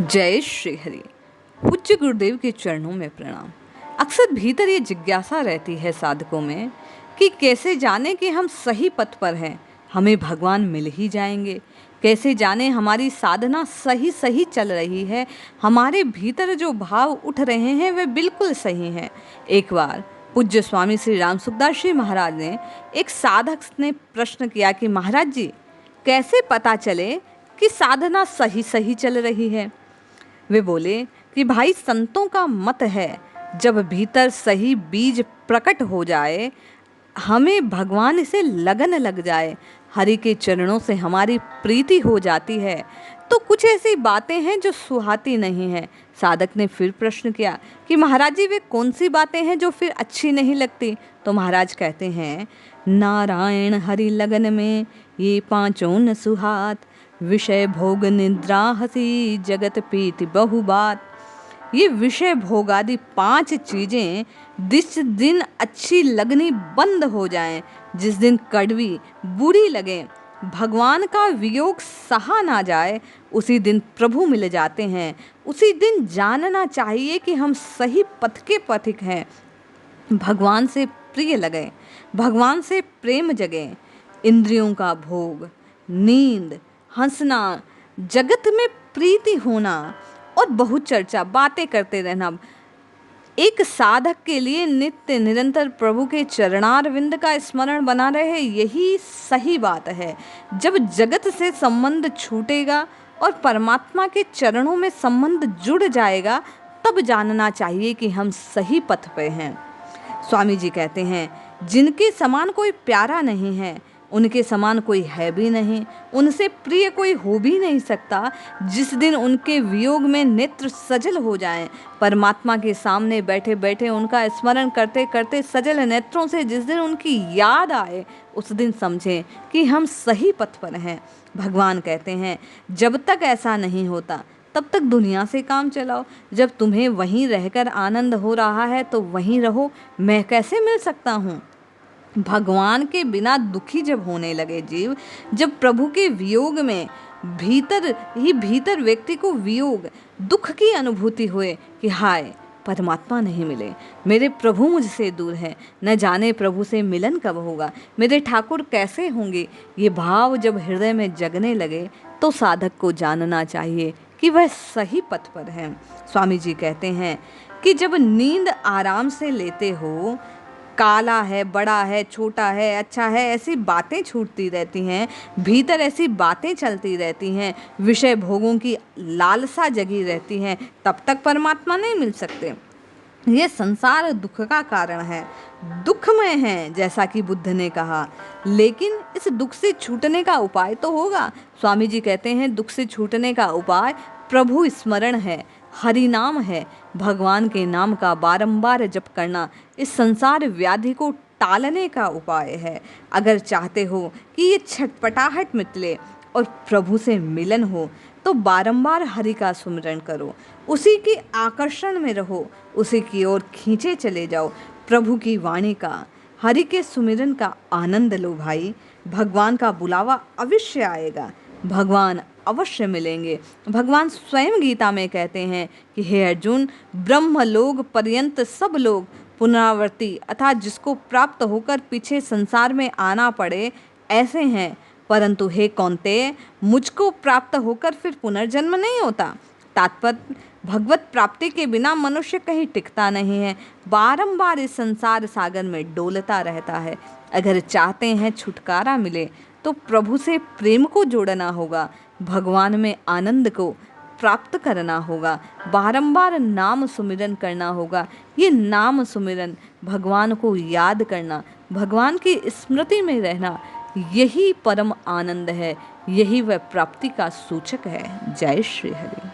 जय श्री हरि। पूज्य गुरुदेव के चरणों में प्रणाम। अक्सर भीतर ये जिज्ञासा रहती है साधकों में कि कैसे जाने कि हम सही पथ पर हैं, हमें भगवान मिल ही जाएंगे। कैसे जाने हमारी साधना सही सही चल रही है, हमारे भीतर जो भाव उठ रहे हैं वे बिल्कुल सही हैं। एक बार पूज्य स्वामी श्री राम सुखदास जी महाराज ने एक साधक ने प्रश्न किया कि महाराज जी, कैसे पता चले कि साधना सही सही चल रही है। वे बोले कि भाई, संतों का मत है, जब भीतर सही बीज प्रकट हो जाए, हमें भगवान से लगन लग जाए, हरि के चरणों से हमारी प्रीति हो जाती है, तो कुछ ऐसी बातें हैं जो सुहाती नहीं है। साधक ने फिर प्रश्न किया कि महाराज जी, वे कौन सी बातें हैं जो फिर अच्छी नहीं लगती। तो महाराज कहते हैं, नारायण हरि लगन में ये पांचों न सुहात, विषय भोग निद्रा हसी जगत पीति बहु बात। ये विषय भोग आदि 5 चीजें जिस दिन अच्छी लगनी बंद हो जाएं, जिस दिन कड़वी बुरी लगे, भगवान का वियोग सहा ना जाए, उसी दिन प्रभु मिल जाते हैं। उसी दिन जानना चाहिए कि हम सही पथ के पथिक हैं। भगवान से प्रिय लगे, भगवान से प्रेम जगे। इंद्रियों का भोग, नींद, हंसना, जगत में प्रीति होना और बहुत चर्चा, बातें करते रहना, एक साधक के लिए नित्य निरंतर प्रभु के चरणारविंद का स्मरण बना रहे, यही सही बात है। जब जगत से संबंध छूटेगा और परमात्मा के चरणों में संबंध जुड़ जाएगा, तब जानना चाहिए कि हम सही पथ पे हैं। स्वामी जी कहते हैं, जिनके समान कोई प्यारा नहीं है, उनके समान कोई है भी नहीं, उनसे प्रिय कोई हो भी नहीं सकता। जिस दिन उनके वियोग में नेत्र सजल हो जाएं, परमात्मा के सामने बैठे बैठे उनका स्मरण करते करते सजल नेत्रों से जिस दिन उनकी याद आए, उस दिन समझें कि हम सही पथ पर हैं। भगवान कहते हैं, जब तक ऐसा नहीं होता तब तक दुनिया से काम चलाओ। जब तुम्हें वहीं रहकर आनंद हो रहा है तो वहीं रहो। मैं कैसे मिल सकता हूँ? भगवान के बिना दुखी जब होने लगे जीव, जब प्रभु के वियोग में भीतर ही भीतर व्यक्ति को वियोग दुख की अनुभूति हुए कि हाय, परमात्मा नहीं मिले, मेरे प्रभु मुझसे दूर है, न जाने प्रभु से मिलन कब होगा, मेरे ठाकुर कैसे होंगे, ये भाव जब हृदय में जगने लगे तो साधक को जानना चाहिए कि वह सही पथ पर है। स्वामी जी कहते हैं कि जब नींद आराम से लेते हो, काला है, बड़ा है, छोटा है, अच्छा है, ऐसी बातें छूटती रहती हैं, भीतर ऐसी बातें चलती रहती हैं, विषय भोगों की लालसा जगी रहती है, तब तक परमात्मा नहीं मिल सकते। ये संसार दुख का कारण है, दुखमय है, जैसा कि बुद्ध ने कहा। लेकिन इस दुख से छूटने का उपाय तो होगा। स्वामी जी कहते हैं, दुख से छूटने का उपाय प्रभु स्मरण है, हरि नाम है, भगवान के नाम का बारंबार जप करना इस संसार व्याधि को टालने का उपाय है। अगर चाहते हो कि ये छटपटाहट मिटले और प्रभु से मिलन हो, तो बारंबार हरि का सुमिरन करो, उसी के आकर्षण में रहो, उसी की ओर खींचे चले जाओ। प्रभु की वाणी का, हरि के सुमिरन का आनंद लो भाई। भगवान का बुलावा अवश्य आएगा, भगवान अवश्य मिलेंगे। भगवान स्वयं गीता में कहते हैं कि हे अर्जुन, ब्रह्मलोक पर्यंत सब लोग पुनरावर्ती अर्थात जिसको प्राप्त होकर पीछे संसार में आना पड़े, ऐसे हैं, परंतु हे कौन्तेय, मुझको प्राप्त होकर फिर पुनर्जन्म नहीं होता। तात्पर्य, भगवत प्राप्ति के बिना मनुष्य कहीं टिकता नहीं है, बारंबार इस संसार सागर में डोलता रहता है। अगर चाहते हैं छुटकारा मिले तो प्रभु से प्रेम को जोड़ना होगा, भगवान में आनंद को प्राप्त करना होगा, बारंबार नाम सुमिरन करना होगा। ये नाम सुमिरन, भगवान को याद करना, भगवान की स्मृति में रहना, यही परम आनंद है, यही वह प्राप्ति का सूचक है। जय श्री हरि।